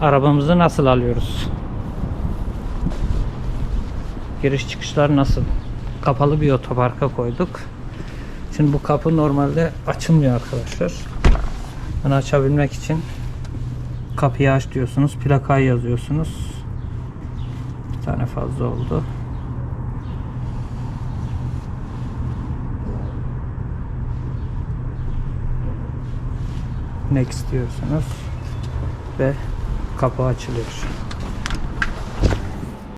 arabamızı nasıl alıyoruz? Giriş çıkışlar nasıl? Kapalı bir otoparka koyduk. Şimdi bu kapı normalde açılmıyor arkadaşlar. Bunu açabilmek için kapıyı aç diyorsunuz. Plakayı yazıyorsunuz. Bir tane fazla oldu. Next diyorsunuz ve kapı açılıyor.